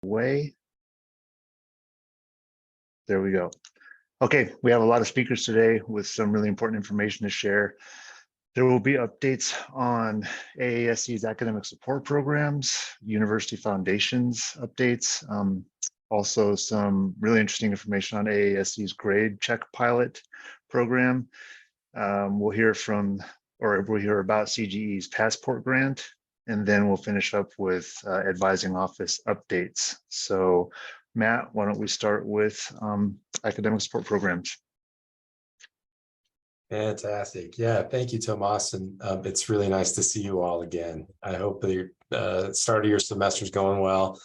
Way. There we go. Okay, we have a lot of speakers today with some really important information to share. There will be updates on AASC's academic support programs, university foundations updates, also some really interesting information on AASC's grade check pilot program. We'll hear about CGE's passport grant, and then we'll finish up with advising office updates. So Matt, why don't we start with academic support programs? Fantastic. Yeah, thank you, Tomas. And it's really nice to see you all again. I hope that your start of your semester is going well.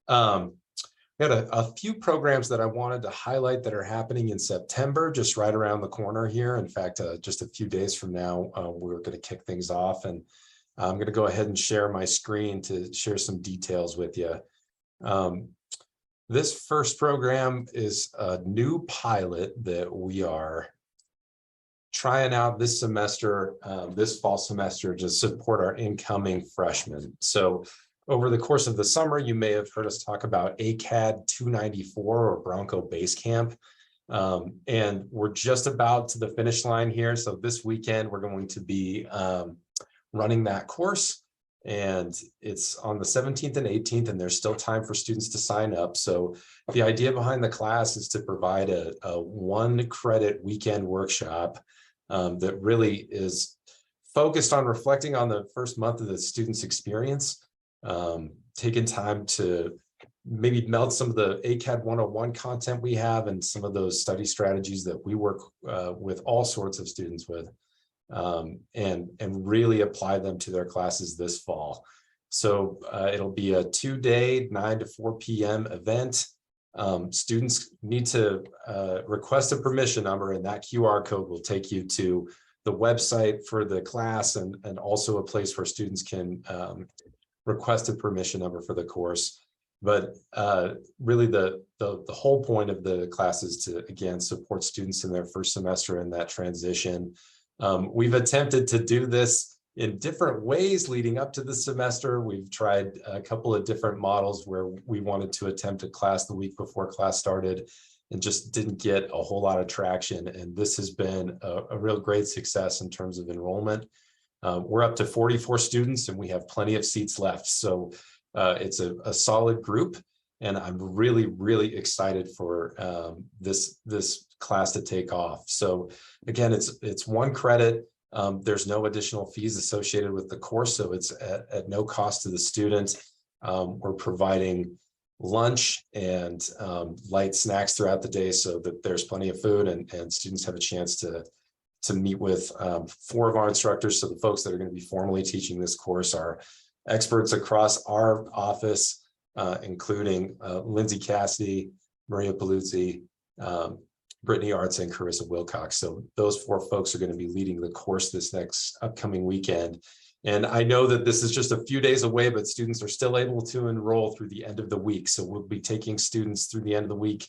We had a few programs that I wanted to highlight that are happening in September, just right around the corner here. In fact, just a few days from now, we're going to kick things off. And I'm going to go ahead and share my screen to share some details with you. This first program is a new pilot that we are trying out this semester, this fall semester, to support our incoming freshmen. So over the course of the summer, you may have heard us talk about ACAD 294 or Bronco Base Camp. And we're just about to the finish line here. So this weekend, we're going to be running that course. And it's on the 17th and 18th, and there's still time for students to sign up. So the idea behind the class is to provide a 1-credit weekend workshop that really is focused on reflecting on the first month of the student's experience, taking time to maybe meld some of the ACAD 101 content we have and some of those study strategies that we work with all sorts of students with, and really apply them to their classes this fall. So it'll be a 2-day, 9 to 4 p.m. event. Students need to request a permission number, and that QR code will take you to the website for the class and also a place where students can request a permission number for the course. But really the whole point of the class is to, again, support students in their first semester in that transition. We've attempted to do this in different ways leading up to the semester. We've tried a couple of different models where we wanted to attempt a class the week before class started and just didn't get a whole lot of traction. And this has been a real great success in terms of enrollment. We're up to 44 students and we have plenty of seats left. So it's a solid group, and I'm really, really excited for this class to take off. So again, it's 1 credit. There's no additional fees associated with the course, so it's at no cost to the student. We're providing lunch and light snacks throughout the day so that there's plenty of food, and students have a chance to meet with 4 of our instructors. So the folks that are going to be formally teaching this course are experts across our office, including Lindsay Cassidy, Maria Paluzzi, Brittany Arts, and Carissa Wilcox. So those 4 folks are going to be leading the course this next upcoming weekend. And I know that this is just a few days away, but students are still able to enroll through the end of the week. So we'll be taking students through the end of the week.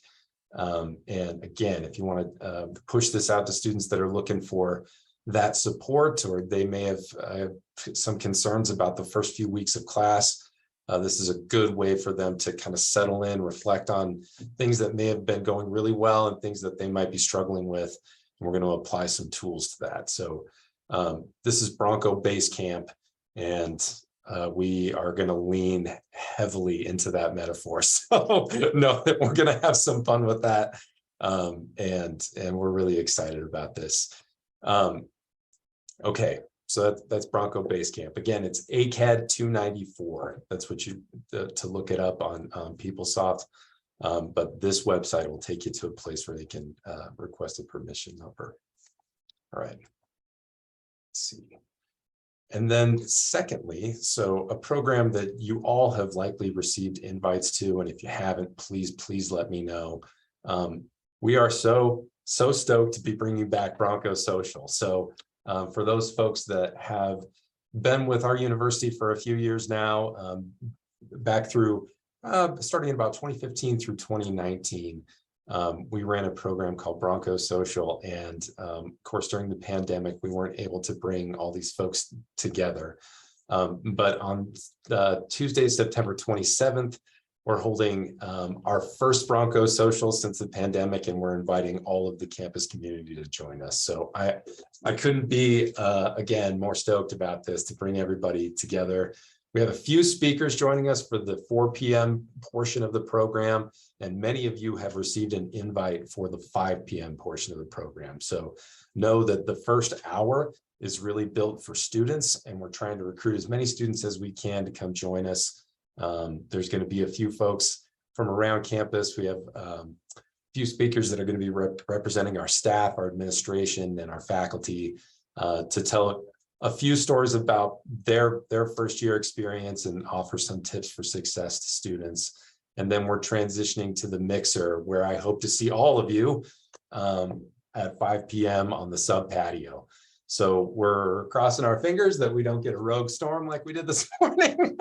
And again, if you want to push this out to students that are looking for that support, or they may have some concerns about the first few weeks of class, this is a good way for them to kind of settle in, reflect on things that may have been going really well and things that they might be struggling with. And we're going to apply some tools to that. So this is Bronco Base Camp, and we are going to lean heavily into that metaphor. So know that we're going to have some fun with that. And we're really excited about this. Okay. So that's Bronco Base Camp. Again, it's ACAD 294. That's what you to look it up on PeopleSoft. But this website will take you to a place where they can request a permission number. All right. Let's see. And then secondly, so a program that you all have likely received invites to, and if you haven't, please let me know. We are so stoked to be bringing back Bronco Social. So for those folks that have been with our university for a few years now, back through starting in about 2015 through 2019, we ran a program called Bronco Social. And of course, during the pandemic, we weren't able to bring all these folks together. But on Tuesday, September 27th, we're holding our first Bronco social since the pandemic, and we're inviting all of the campus community to join us. So I couldn't be, again, more stoked about this, to bring everybody together. We have a few speakers joining us for the 4 p.m. portion of the program, and many of you have received an invite for the 5 p.m. portion of the program. So know that the first hour is really built for students, and we're trying to recruit as many students as we can to come join us. There's going to be a few folks from around campus. We have a few speakers that are going to be representing our staff, our administration, and our faculty to tell a few stories about their first year experience and offer some tips for success to students. And then we're transitioning to the mixer, where I hope to see all of you at 5 p.m. on the sub patio. So we're crossing our fingers that we don't get a rogue storm like we did this morning.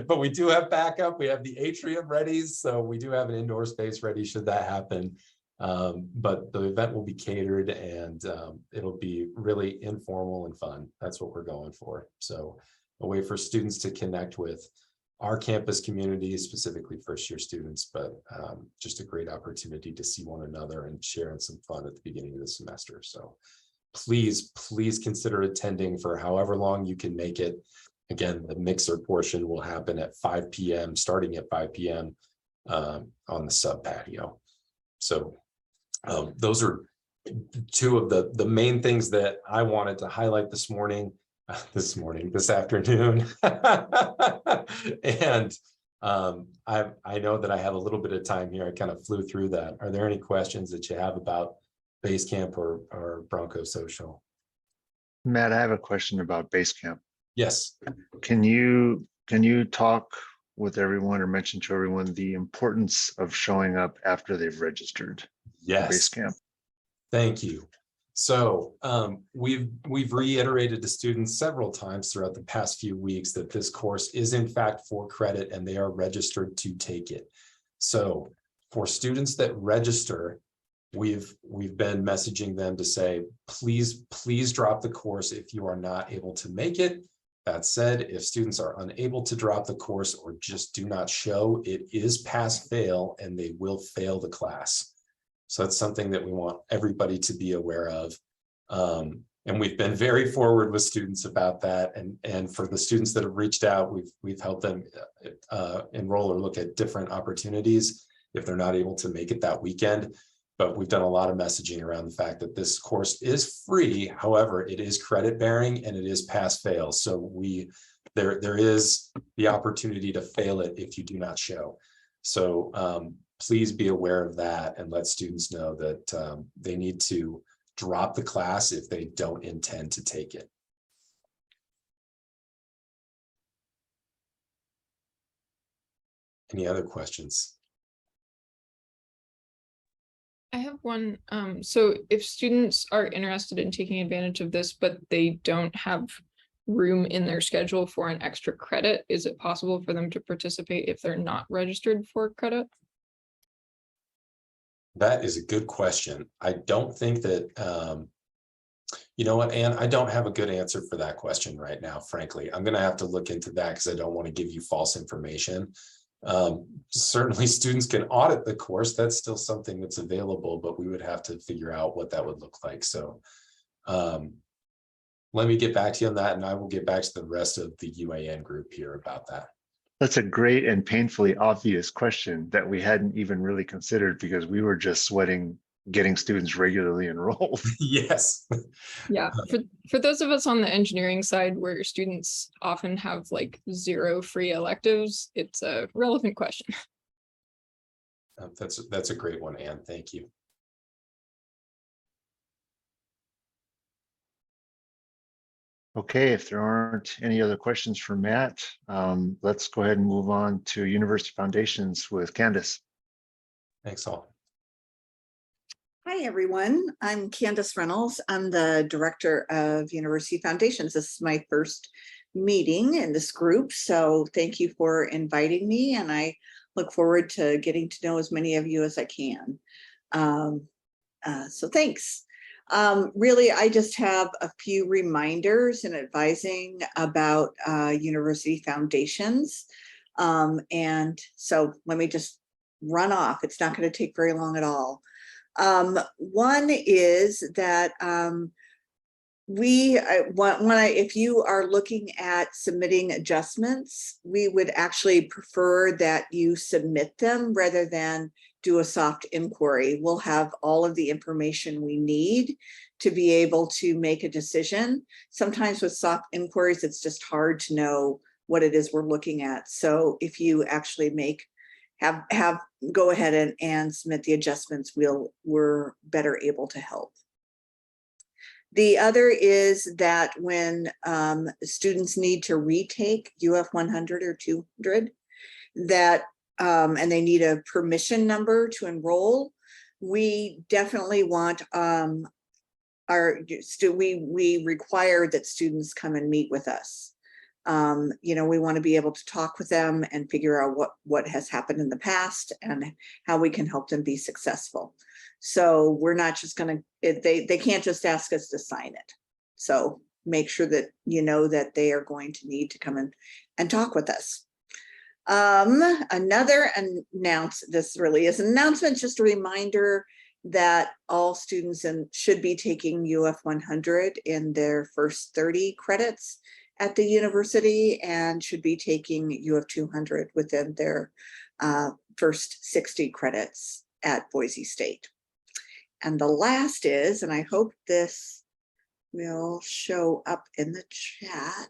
But we do have backup. We have the atrium ready. So we do have an indoor space ready should that happen. But the event will be catered, and it'll be really informal and fun. That's what we're going for. So a way for students to connect with our campus community, specifically first year students, but just a great opportunity to see one another and share in some fun at the beginning of the semester. So please consider attending for however long you can make it. Again, the mixer portion will happen at 5 p.m., starting at 5 p.m. On the sub patio. So those are two of the main things that I wanted to highlight this afternoon. And I know that I have a little bit of time here. I kind of flew through that. Are there any questions that you have about Basecamp or Bronco Social? Matt, I have a question about Basecamp. Yes. Can you talk with everyone or mention to everyone the importance of showing up after they've registered? Yes. Basecamp. Thank you. So we've reiterated to students several times throughout the past few weeks that this course is in fact for credit, and they are registered to take it. So for students that register, we've been messaging them to say, please drop the course if you are not able to make it. That said, if students are unable to drop the course or just do not show, it is pass fail, and they will fail the class. So that's something that we want everybody to be aware of. And we've been very forward with students about that. And for the students that have reached out, we've helped them enroll or look at different opportunities if they're not able to make it that weekend. But we've done a lot of messaging around the fact that this course is free. However, it is credit bearing and it is pass fail. So there is the opportunity to fail it if you do not show. So please be aware of that and let students know that they need to drop the class if they don't intend to take it. Any other questions? I have one. So if students are interested in taking advantage of this, but they don't have room in their schedule for an extra credit, is it possible for them to participate if they're not registered for credit? That is a good question. I don't think that, you know what, Anne, I don't have a good answer for that question right now, frankly. I'm going to have to look into that because I don't want to give you false information. Certainly students can audit the course. That's still something that's available, but we would have to figure out what that would look like. So let me get back to you on that, and I will get back to the rest of the UAN group here about that. That's a great and painfully obvious question that we hadn't even really considered because we were just sweating getting students regularly enrolled. Yes. Yeah, for those of us on the engineering side where students often have like 0 free electives, it's a relevant question. That's a great one, Anne. Thank you. Okay, if there aren't any other questions for Matt, let's go ahead and move on to University Foundations with Candace. Thanks all. Hi, everyone. I'm Candace Reynolds. I'm the Director of University Foundations. This is my first meeting in this group, so thank you for inviting me, and I look forward to getting to know as many of you as I can. So thanks. Really, I just have a few reminders and advising about University Foundations. And so let me just run off. It's not going to take very long at all. One is that if you are looking at submitting adjustments, we would actually prefer that you submit them rather than do a soft inquiry. We'll have all of the information we need to be able to make a decision. Sometimes with soft inquiries, it's just hard to know what it is we're looking at. So if you actually go ahead and submit the adjustments, we're better able to help. The other is that when students need to retake UF 100 or 200, and they need a permission number to enroll, we definitely want we require that students come and meet with us. We want to be able to talk with them and figure out what has happened in the past and how we can help them be successful. So we're not just going to, they can't just ask us to sign it. So make sure that that they are going to need to come in and talk with us. Another this really is an announcement, just a reminder that all students should be taking UF 100 in their first 30 credits at the university and should be taking UF 200 within their first 60 credits at Boise State. And the last is, and I hope this will show up in the chat.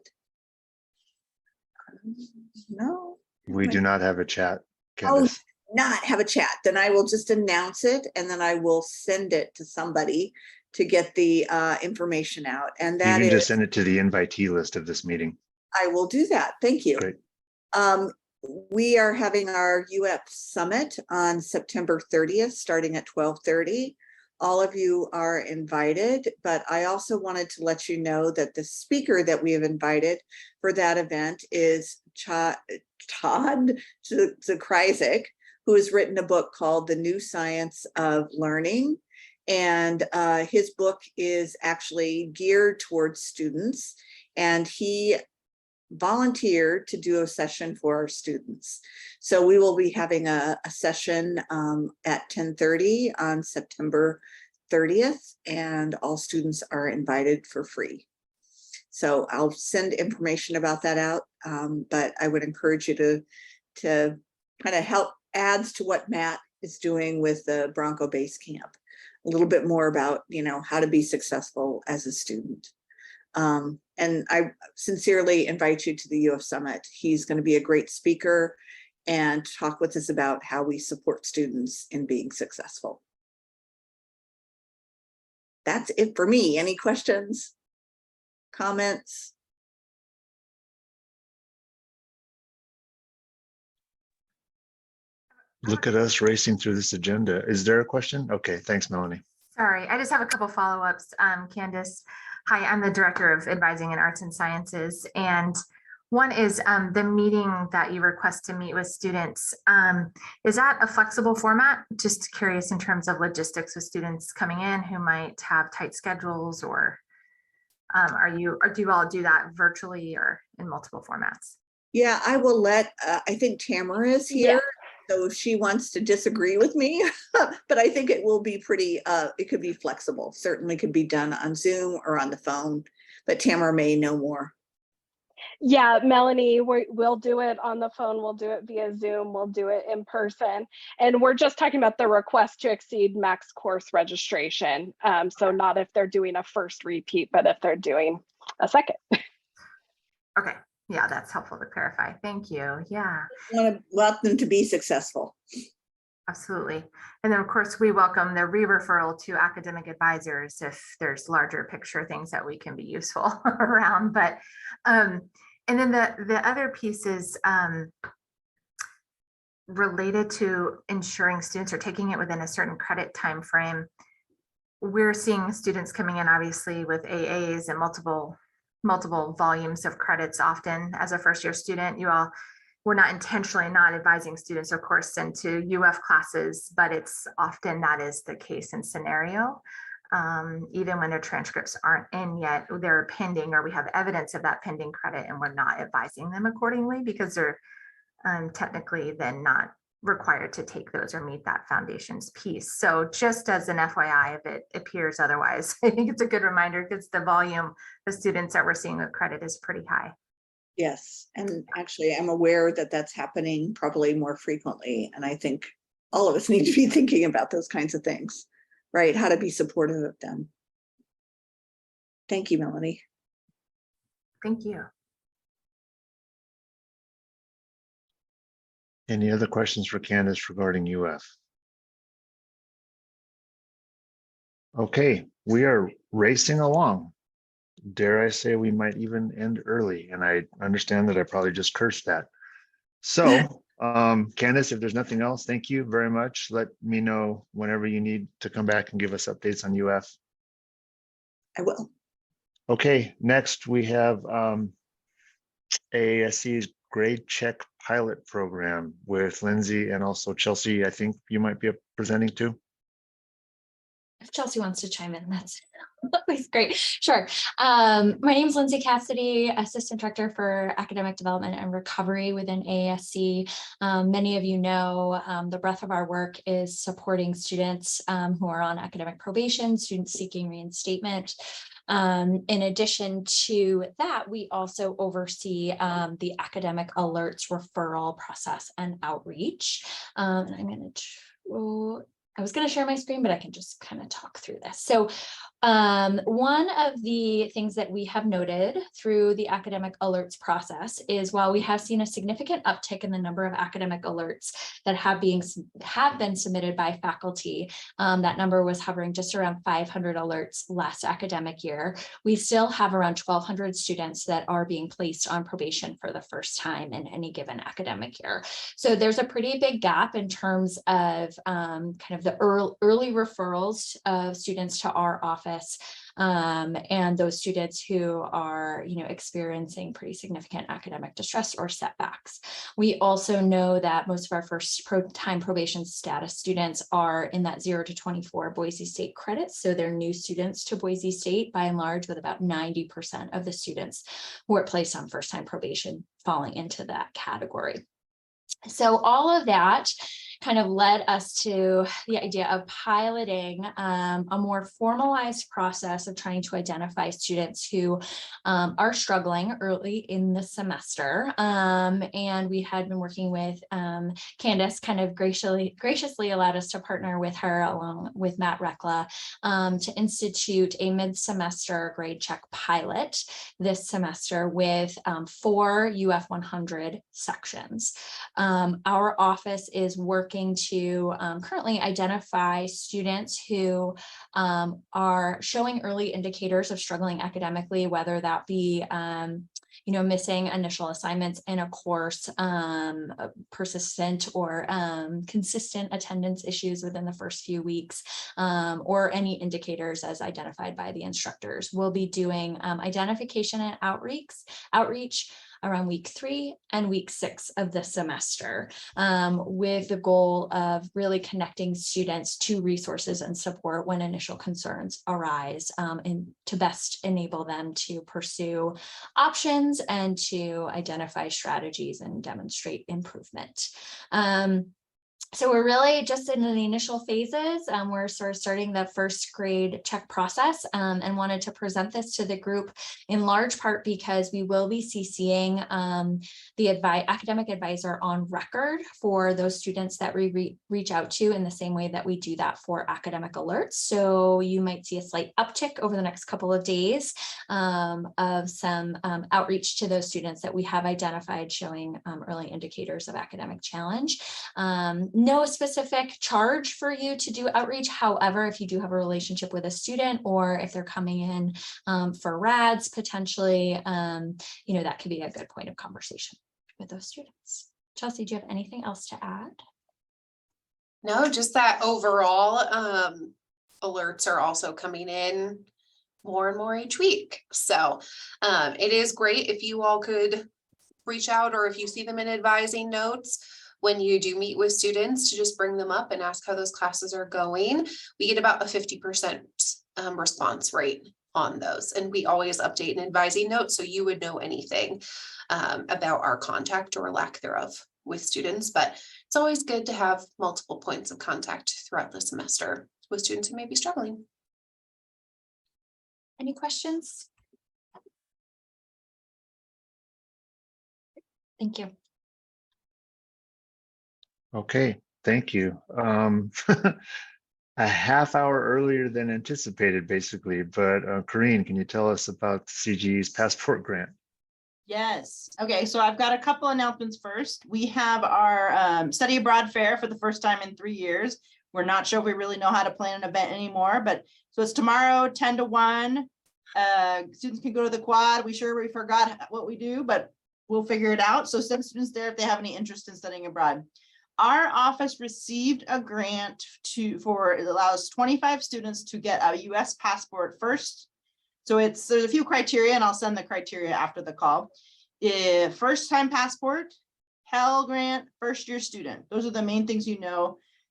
No. We do not have a chat, Candace. Not have a chat. Then I will just announce it and then I will send it to somebody to get the information out. And that you can just send it to the invitee list of this meeting. I will do that. Thank you. Great. We are having our UF Summit on September 30th, starting at 12:30. All of you are invited, but I also wanted to let you know that the speaker that we have invited for that event is Todd Zakryzek, who has written a book called The New Science of Learning. And his book is actually geared towards students, and he volunteered to do a session for our students. So we will be having a session at 10:30 on September 30th, and all students are invited for free. So I'll send information about that out, but I would encourage you to kind of help adds to what Matt is doing with the Bronco Base Camp. A little bit more about, how to be successful as a student. And I sincerely invite you to the UF Summit. He's going to be a great speaker and talk with us about how we support students in being successful. That's it for me. Any questions? Comments? Look at us racing through this agenda. Is there a question? Okay, thanks, Melanie. Sorry, I just have a couple follow-ups. Candace, hi, I'm the Director of Advising in Arts and Sciences. And one is the meeting that you request to meet with students. Is that a flexible format? Just curious in terms of logistics with students coming in who might have tight schedules, or do you all do that virtually or in multiple formats? Yeah, I will let, I think Tamara is here. Yeah. So if she wants to disagree with me, but I think it will be pretty, it could be flexible. Certainly could be done on Zoom or on the phone, but Tamara may know more. Yeah, Melanie, we'll do it on the phone. We'll do it via Zoom. We'll do it in person. And we're just talking about the request to exceed max course registration. So not if they're doing a first repeat, but if they're doing a second. Okay. Yeah, that's helpful to clarify. Thank you. Yeah. I want them to be successful. Absolutely. And then of course we welcome the re-referral to academic advisors if there's larger picture things that we can be useful around. But and then the other piece is related to ensuring students are taking it within a certain credit time frame. We're seeing students coming in obviously with AAs and multiple volumes of credits. Often as a first year student, we're not intentionally not advising students, of course, into UF classes, but it's often that is the case and scenario. Even when their transcripts aren't in yet, they're pending, or we have evidence of that pending credit, and we're not advising them accordingly because they're technically then not required to take those or meet that foundations piece. So just as an FYI, if it appears otherwise, I think it's a good reminder because the volume of students that we're seeing with credit is pretty high. Yes, and actually I'm aware that that's happening probably more frequently. And I think all of us need to be thinking about those kinds of things, right? How to be supportive of them. Thank you, Melanie. Thank you. Any other questions for Candace regarding UF? Okay, we are racing along. Dare I say we might even end early, and I understand that I probably just cursed that. So, Candace, if there's nothing else, thank you very much. Let me know whenever you need to come back and give us updates on UF. I will. Okay, next we have AASC's grade check pilot program with Lindsay and also Chelsea. I think you might be presenting too. If Chelsea wants to chime in, that's always great. Sure. My name is Lindsay Cassidy, Assistant Director for Academic Development and Recovery within AASC. Many of you know the breadth of our work is supporting students who are on academic probation, students seeking reinstatement. In addition to that, we also oversee the academic alerts referral process and outreach. And I'm going to I was going to share my screen, but I can just kind of talk through this. So one of the things that we have noted through the academic alerts process is while we have seen a significant uptick in the number of academic alerts that have been submitted by faculty, that number was hovering just around 500 alerts last academic year. We still have around 1,200 students that are being placed on probation for the first time in any given academic year. So there's a pretty big gap in terms of kind of the early referrals of students to our office and those students who are, experiencing pretty significant academic distress or setbacks. We also know that most of our first time probation status students are in that 0 to 24 Boise State credits. So they're new students to Boise State by and large, with about 90% of the students who are placed on first time probation falling into that category. So all of that kind of led us to the idea of piloting a more formalized process of trying to identify students who are struggling early in the semester. And we had been working with Candace, kind of graciously allowed us to partner with her along with Matt Rekla to institute a mid-semester grade check pilot this semester with 4 UF 100 sections. Our office is working to currently identify students who are showing early indicators of struggling academically, whether that be missing initial assignments in a course, persistent or consistent attendance issues within the first few weeks, or any indicators as identified by the instructors. We'll be doing identification and outreach around week 3 and week 6 of the semester, with the goal of really connecting students to resources and support when initial concerns arise, and to best enable them to pursue options and to identify strategies and demonstrate improvement. So we're really just in the initial phases. We're sort of starting the first grade check process, and wanted to present this to the group in large part because we will be CCing the academic advisor on record for those students that we reach out to in the same way that we do that for academic alerts. So you might see a slight uptick over the next couple of days of some outreach to those students that we have identified showing early indicators of academic challenge. No specific charge for you to do outreach. However, if you do have a relationship with a student or if they're coming in for RADs potentially, that could be a good point of conversation with those students. Chelsea, do you have anything else to add? No, just that overall alerts are also coming in more and more each week. So it is great if you all could reach out, or if you see them in advising notes when you do meet with students, to just bring them up and ask how those classes are going. We get about a 50% response rate on those, and we always update an advising note so you would know anything about our contact or lack thereof with students, but it's always good to have multiple points of contact throughout the semester with students who may be struggling. Any questions? Thank you. Okay, thank you. A half hour earlier than anticipated, basically, but Corinne, can you tell us about CGE's passport grant? Yes. Okay, so I've got a couple announcements first. We have our study abroad fair for the first time in 3 years. We're not sure if we really know how to plan an event anymore, but so it's tomorrow, 10 to 1. Students can go to the quad. We forgot what we do, but we'll figure it out. So send students there if they have any interest in studying abroad. Our office received a grant it allows 25 students to get a US passport first. So there's a few criteria, and I'll send the criteria after the call. First time passport, Pell Grant, first year student. Those are the main things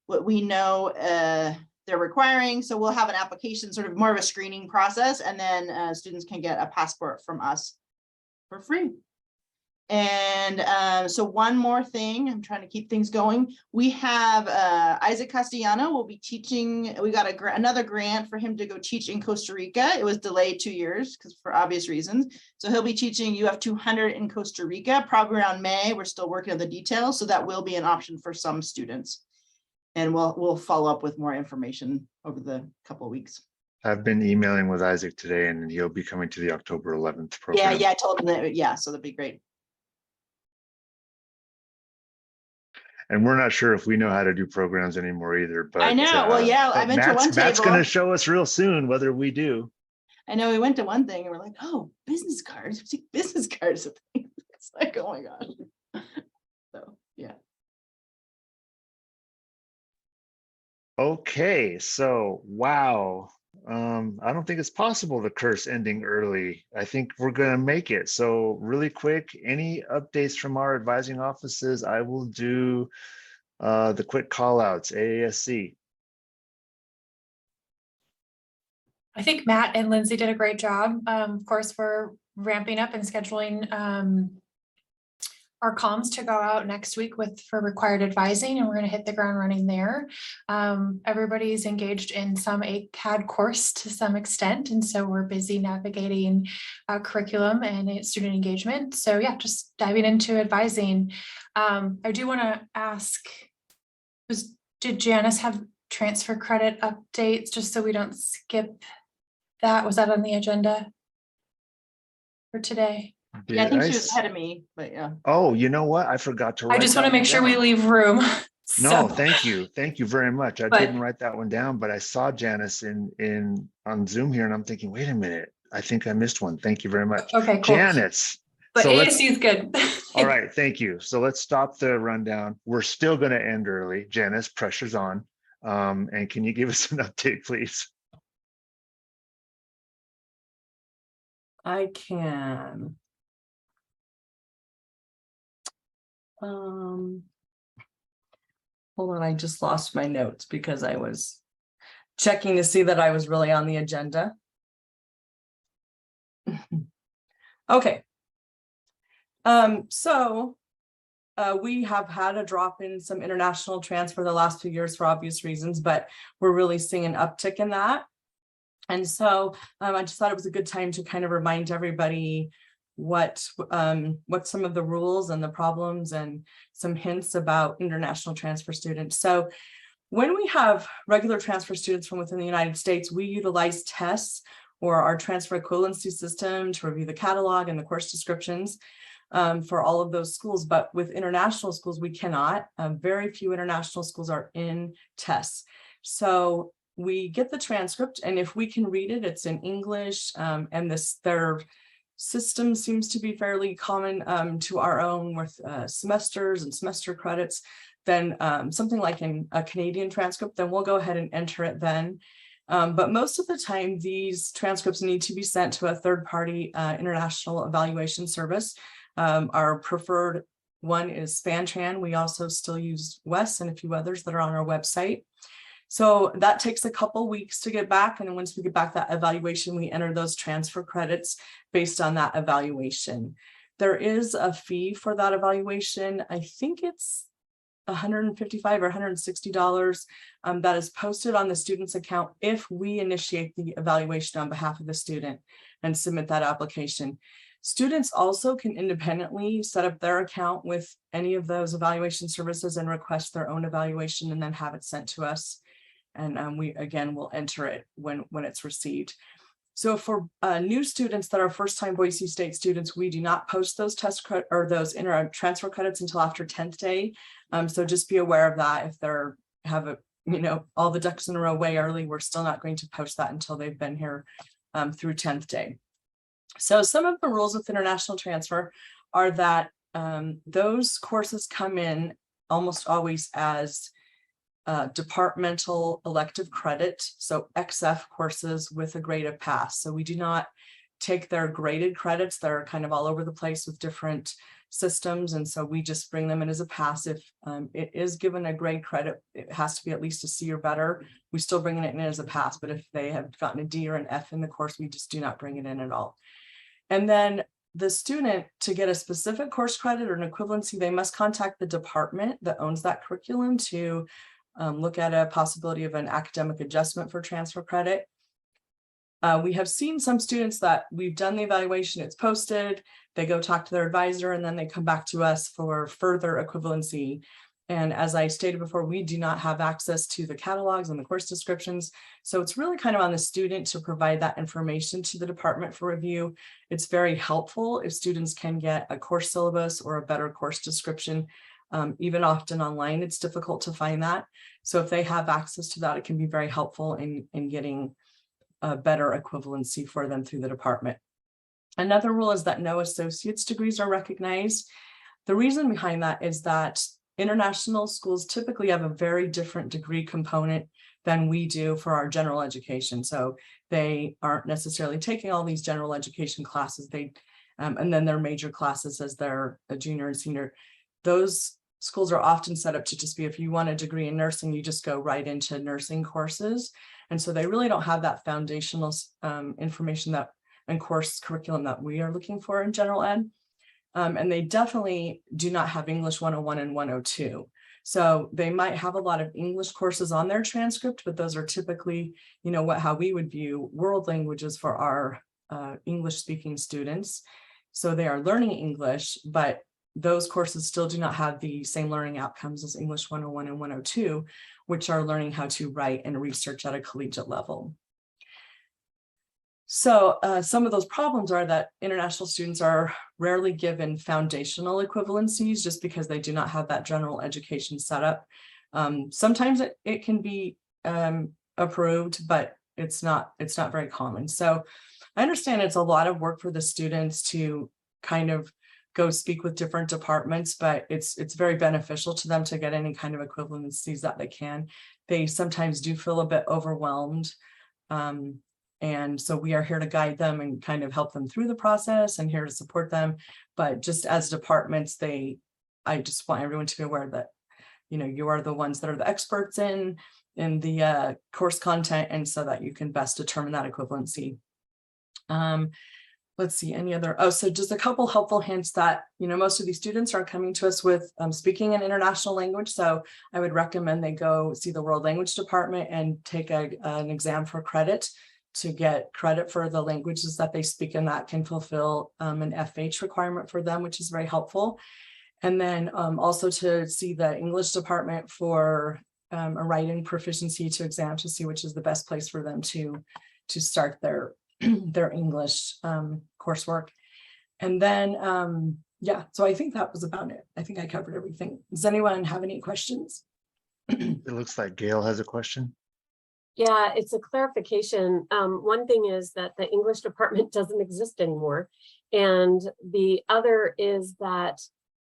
what we know they're requiring. So we'll have an application, sort of more of a screening process, and then students can get a passport from us for free. And so one more thing, I'm trying to keep things going. We have Isaac Castellano will be teaching. We got another grant for him to go teach in Costa Rica. It was delayed 2 years because for obvious reasons. So he'll be teaching UF 200 in Costa Rica, probably around May. We're still working on the details. So that will be an option for some students. And we'll follow up with more information over the couple of weeks. I've been emailing with Isaac today, and he'll be coming to the October 11th program. Yeah, I told him that. Yeah, so that'd be great. And we're not sure if we know how to do programs anymore either, but I know. Well, yeah, I went to one Matt's table. going to show us real soon whether we do. I know we went to one thing and we're like, oh, business cards. Business cards. It's like, oh my gosh. So yeah. Okay, so wow. I don't think it's possible the curse ending early. I think we're going to make it. So really quick, any updates from our advising offices? I will do the quick call outs, AASC. I think Matt and Lindsay did a great job. Of course, we're ramping up and scheduling our comms to go out next week for required advising, and we're going to hit the ground running there. Everybody's engaged in some ACAD course to some extent, and so we're busy navigating curriculum and student engagement. So yeah, just diving into advising. I do want to ask, did Janice have transfer credit updates, just so we don't skip that? Was that on the agenda for today? Yeah, I think she was ahead of me, but yeah. Oh, you know what? I forgot to write I just want to that make sure down. we leave room. No, So, thank you. Thank you very much. I didn't write that one down, but I saw Janice on Zoom here, and I'm thinking, wait a minute, I think I missed one. Thank you very much. okay, cool. Janice. But So let's- ASU is good. All right, thank you. So let's stop the rundown. We're still going to end early. Janice, pressure's on. And can you give us an update, please? I can. Hold on, I just lost my notes because I was checking to see that I was really on the agenda. Okay. So we have had a drop in some international transfer the last few years for obvious reasons, but we're really seeing an uptick in that. And so I just thought it was a good time to kind of remind everybody what some of the rules and the problems and some hints about international transfer students. So when we have regular transfer students from within the United States, we utilize tests or our transfer equivalency system to review the catalog and the course descriptions for all of those schools. But with international schools, we cannot. Very few international schools are in tests. So we get the transcript, and if we can read it, it's in English, and their system seems to be fairly common to our own with semesters and semester credits. Then something like in a Canadian transcript, then we'll go ahead and enter it then. But most of the time, these transcripts need to be sent to a third-party international evaluation service. Our preferred one is Spantran. We also still use WES and a few others that are on our website. So that takes a couple weeks to get back. And then once we get back that evaluation, we enter those transfer credits based on that evaluation. There is a fee for that evaluation. I think it's $155 or $160 that is posted on the student's account if we initiate the evaluation on behalf of the student and submit that application. Students also can independently set up their account with any of those evaluation services and request their own evaluation and then have it sent to us. And we, again, will enter it when it's received. So for new students that are first-time Boise State students, we do not post those test credit or those interim transfer credits until after 10th day. So just be aware of that. If they're have a, all the ducks in a row way early, we're still not going to post that until they've been here through 10th day. So some of the rules with international transfer are that those courses come in almost always as departmental elective credit, so XF courses with a grade of pass. So we do not take their graded credits. They're kind of all over the place with different systems, and so we just bring them in as a pass. If it is given a grade credit, it has to be at least a C or better. We still bring it in as a pass, but if they have gotten a D or an F in the course, we just do not bring it in at all. And then the student, to get a specific course credit or an equivalency, they must contact the department that owns that curriculum to look at a possibility of an academic adjustment for transfer credit. We have seen some students that we've done the evaluation, it's posted, they go talk to their advisor, and then they come back to us for further equivalency. And as I stated before, we do not have access to the catalogs and the course descriptions. So it's really kind of on the student to provide that information to the department for review. It's very helpful if students can get a course syllabus or a better course description. Even often online, it's difficult to find that. So if they have access to that, it can be very helpful in getting a better equivalency for them through the department. Another rule is that no associate's degrees are recognized. The reason behind that is that international schools typically have a very different degree component than we do for our general education. So they aren't necessarily taking all these general education classes. And then their major classes as they're a junior and senior. Those schools are often set up to just be, if you want a degree in nursing, you just go right into nursing courses. And so they really don't have that foundational information that and course curriculum that we are looking for in general ed. And they definitely do not have English 101 and 102. So they might have a lot of English courses on their transcript, but those are typically, how we would view world languages for our English speaking students. So they are learning English, but those courses still do not have the same learning outcomes as English 101 and 102, which are learning how to write and research at a collegiate level. So some of those problems are that international students are rarely given foundational equivalencies just because they do not have that general education setup. Sometimes it can be approved, but it's not very common. So I understand it's a lot of work for the students to kind of go speak with different departments, but it's very beneficial to them to get any kind of equivalencies that they can. They sometimes do feel a bit overwhelmed. And so we are here to guide them and kind of help them through the process and here to support them. But just as departments, I just want everyone to be aware that, you are the ones that are the experts in the course content, and so that you can best determine that equivalency. Let's see, any other, so just a couple helpful hints that, most of these students are coming to us with speaking an international language. So I would recommend they go see the world language department and take an exam for credit to get credit for the languages that they speak, and that can fulfill an FH requirement for them, which is very helpful. And then also to see the English department for a writing proficiency to exam to see which is the best place for them to start their English coursework. And then, yeah, so I think that was about it. I think I covered everything. Does anyone have any questions? It looks like Gail has a question. Yeah, it's a clarification. One thing is that the English department doesn't exist anymore. And the other is that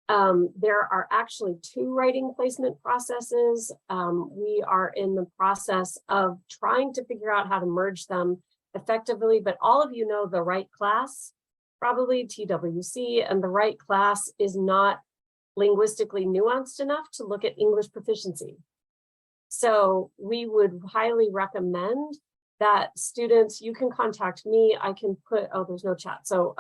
there are actually 2 writing placement processes. We are in the process of trying to figure out how to merge them effectively, but all of you know the right class, probably TWC, and the right class is not linguistically nuanced enough to look at English proficiency. So we would highly recommend that students, you can contact me, I can put, oh, there's no chat. So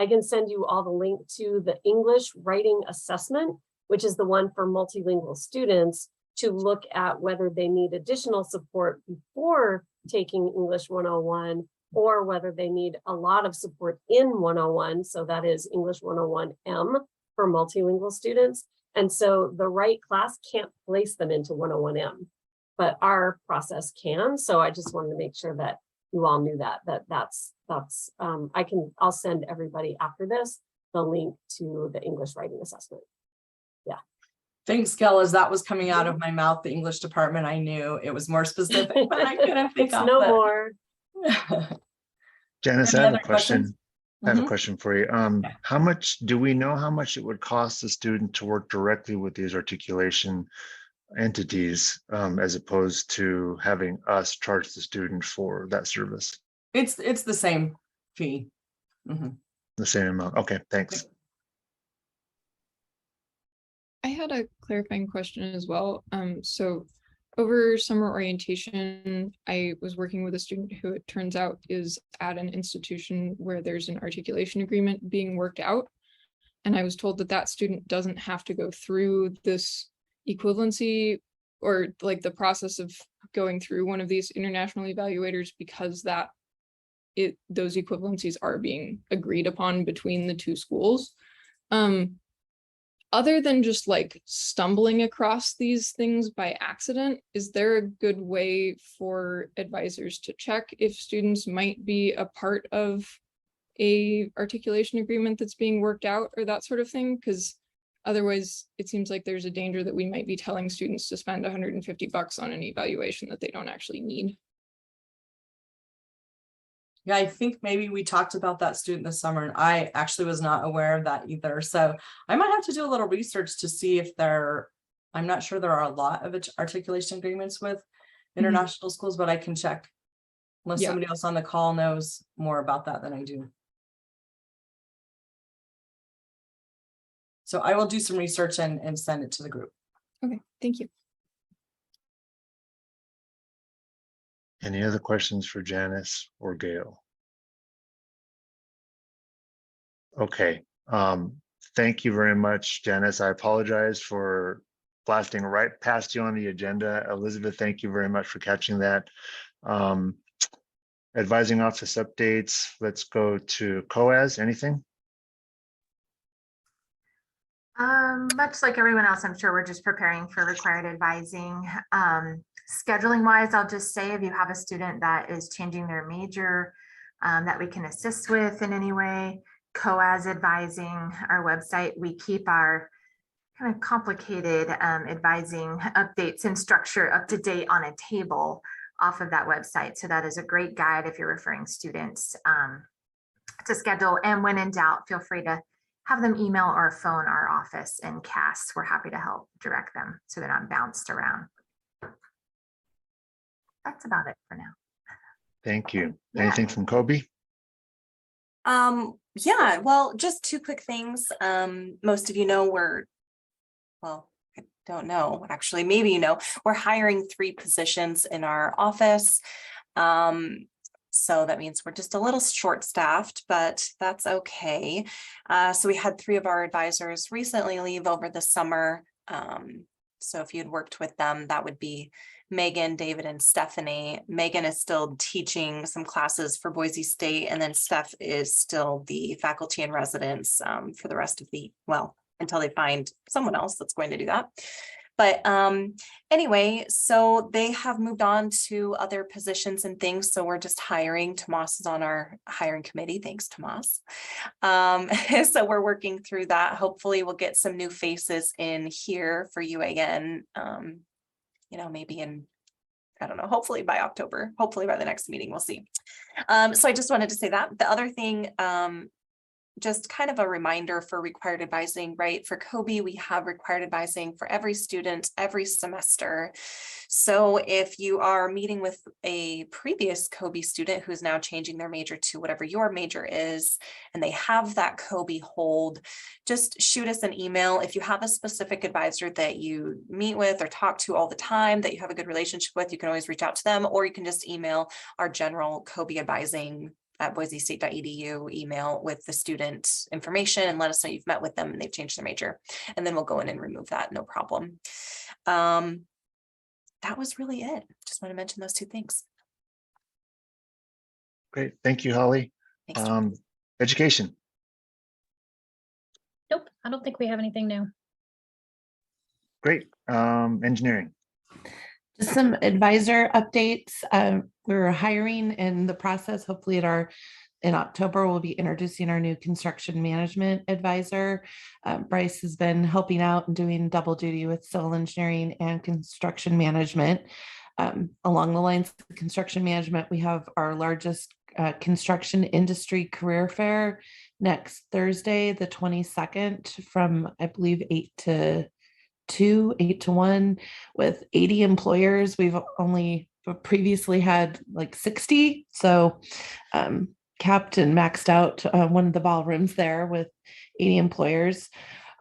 I can send you all the link to the English writing assessment, which is the one for multilingual students, to look at whether they need additional support before taking English 101, or whether they need a lot of support in 101. So that is English 101M for multilingual students. And so the right class can't place them into 101M, but our process can. So I just wanted to make sure that you all knew I'll send everybody after this the link to the English writing assessment. Yeah. Thanks, Gail. As that was coming out of my mouth, the English department, I knew it was more specific, but I couldn't think It's of no it. more. Janice, Any I have a other question. questions? I have a Mhm. question for you. How much, do we know how much it would cost the student to work directly with these articulation entities, as opposed to having us charge the student for that service? It's the same fee. Mhm. The same amount. Okay, thanks. I had a clarifying question as well. So over summer orientation, I was working with a student who it turns out is at an institution where there's an articulation agreement being worked out. And I was told that that student doesn't have to go through this equivalency or like the process of going through one of these international evaluators because those equivalencies are being agreed upon between the two schools. Other than just like stumbling across these things by accident, is there a good way for advisors to check if students might be a part of a articulation agreement that's being worked out or that sort of thing? Because otherwise it seems like there's a danger that we might be telling students to spend $150 on an evaluation that they don't actually need. Yeah, I think maybe we talked about that student this summer, and I actually was not aware of that either. So I might have to do a little research to see if I'm not sure there are a lot of articulation agreements with international schools, but I can check. Unless somebody else on the call knows more about that than I do. So I will do some research and send it to the group. Okay, thank you. Any other questions for Janice or Gail? Okay, thank you very much, Janice. I apologize for blasting right past you on the agenda. Elizabeth, thank you very much for catching that. Advising office updates. Let's go to COAS. Anything? Much like everyone else, I'm sure we're just preparing for required advising. Scheduling wise, I'll just say if you have a student that is changing their major that we can assist with in any way, COAS advising, our website, we keep our kind of complicated advising updates and structure up to date on a table off of that website. So that is a great guide if you're referring students to schedule. And when in doubt, feel free to have them email or phone our office in CAS. We're happy to help direct them so they're not bounced around. That's about it for now. Thank you. Yeah. Anything from Kobe? Yeah, well, just two quick things. Most of you know well, I don't know, actually, maybe you know, we're hiring 3 positions in our office. So that means we're just a little short-staffed, but that's okay. So we had 3 of our advisors recently leave over the summer. So if you'd worked with them, that would be Megan, David, and Stephanie. Megan is still teaching some classes for Boise State, and then Steph is still the faculty in residence for the rest of until they find someone else that's going to do that. But anyway, so they have moved on to other positions and things. So we're just hiring. Tomas is on our hiring committee. Thanks, Tomas. So we're working through that. Hopefully we'll get some new faces in here for UAN, maybe I don't know, hopefully by October, hopefully by the next meeting, we'll see. So I just wanted to say that. The other thing, just kind of a reminder for required advising, right? For Kobe, we have required advising for every student every semester. So if you are meeting with a previous Kobe student who's now changing their major to whatever your major is, and they have that Kobe hold, just shoot us an email. If you have a specific advisor that you meet with or talk to all the time, that you have a good relationship with, you can always reach out to them, or you can just email our general Kobe advising boisestate.edu email with the student information and let us know you've met with them and they've changed their major. And then we'll go in and remove that, no problem. That was really it. Just want to mention those two things. Great, thank you, Holly. Thanks. Education. Nope, I don't think we have anything new. Great. Engineering. Just some advisor updates. We're hiring in the process. Hopefully in October, we'll be introducing our new construction management advisor. Bryce has been helping out and doing double duty with civil engineering and construction management. Along the lines of construction management, we have our largest construction industry career fair next Thursday, the 22nd, from I believe 8 to 1 with 80 employers. We've only previously had like 60. So capped and maxed out one of the ballrooms there with 80 employers.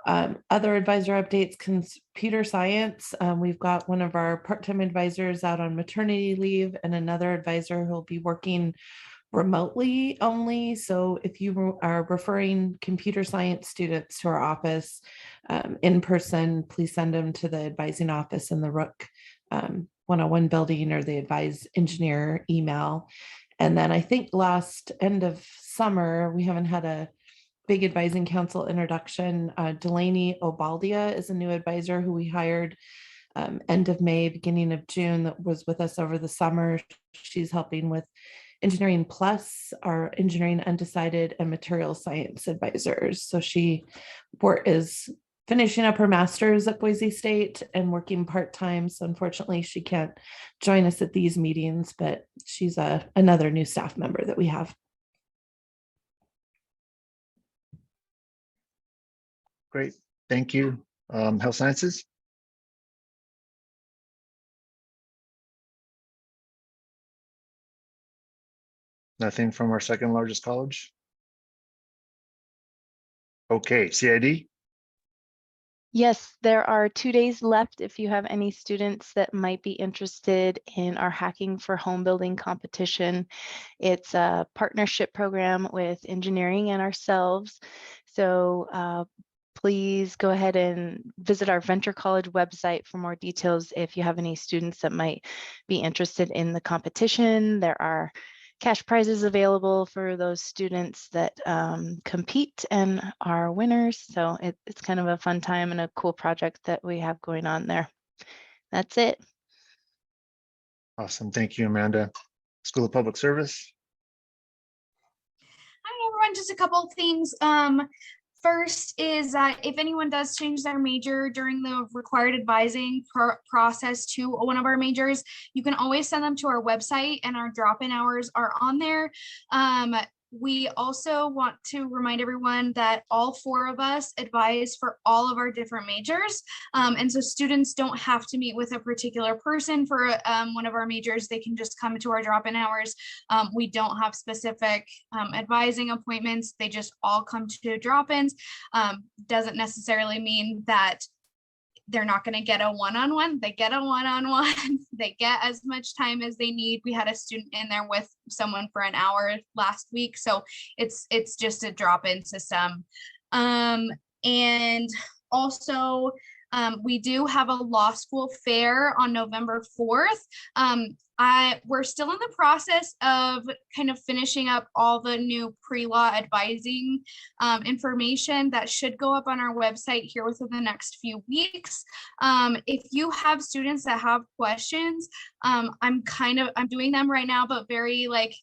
Other advisor updates, computer science. We've got one of our part-time advisors out on maternity leave and another advisor who'll be working remotely only. So if you are referring computer science students to our office in person, please send them to the advising office in the Rook 101 building or the advise engineer email. And then I think last end of summer, we haven't had a big advising council introduction. Delaney Obaldia is a new advisor who we hired end of May, beginning of June, that was with us over the summer. She's helping with Engineering Plus, our engineering undecided and material science advisors. So she is finishing up her master's at Boise State and working part-time. So unfortunately she can't join us at these meetings, but she's another new staff member that we have. Great, thank you. Health sciences. Nothing from our second largest college. Okay, CID. Yes, there are 2 days left if you have any students that might be interested in our Hacking for Home Building competition. It's a partnership program with engineering and ourselves. So please go ahead and visit our Venture College website for more details if you have any students that might be interested in the competition. There are cash prizes available for those students that compete and are winners. So it's kind of a fun time and a cool project that we have going on there. That's it. Awesome, thank you, Amanda. School of Public Service. Hi, everyone. Just a couple of things. First is that if anyone does change their major during the required advising process to one of our majors, you can always send them to our website and our drop-in hours are on there. We also want to remind everyone that all 4 of us advise for all of our different majors. And so students don't have to meet with a particular person for one of our majors. They can just come to our drop-in hours. We don't have specific advising appointments. They just all come to drop-ins. Doesn't necessarily mean that they're not going to get a one-on-one. They get a one-on-one. They get as much time as they need. We had a student in there with someone for an hour last week. So it's just a drop-in system. And also we do have a law school fair on November 4th. We're still in the process of kind of finishing up all the new pre-law advising information that should go up on our website here within the next few weeks. If you have students that have questions, I'm doing them right now, but very like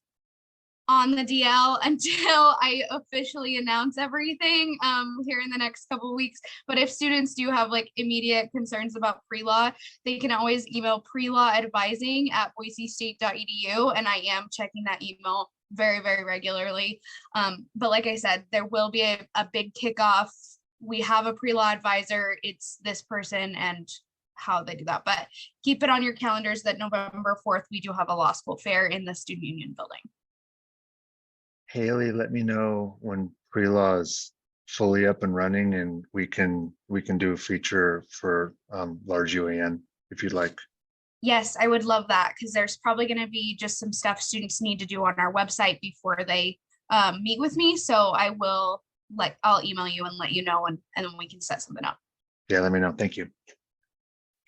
on the DL until I officially announce everything here in the next couple of weeks. But if students do have like immediate concerns about pre-law, they can always email prelawadvising@boisestate.edu, and I am checking that email very, very regularly. But like I said, there will be a big kickoff. We have a pre-law advisor. It's this person and how they do that. But keep it on your calendars that November 4th, we do have a law school fair in the Student Union building. Haley, let me know when pre-law is fully up and running, and we can do a feature for large UAN if you'd like. Yes, I would love that because there's probably going to be just some stuff students need to do on our website before they meet with me. So I'll email you and let you know, and then we can set something up. Yeah, let me know. Thank you.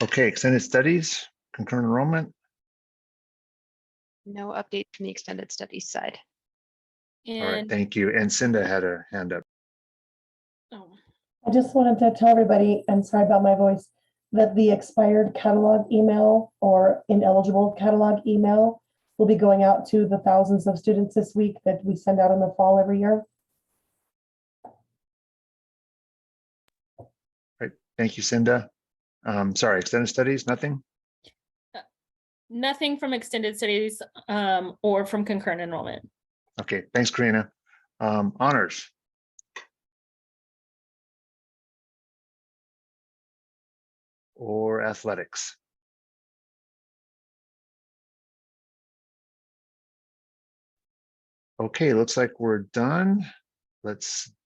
Okay, extended studies, concurrent enrollment. No update from the extended studies side. All right, And thank you. And Cinda had a hand up. oh, I just wanted to tell everybody, I'm sorry about my voice, that the expired catalog email or ineligible catalog email will be going out to the thousands of students this week that we send out in the fall every year. Right, thank you, Cinda. Sorry, extended studies, nothing? nothing from extended studies or from concurrent enrollment. Okay, thanks, Karina. Honors. Or athletics. Okay, looks like we're done. Let's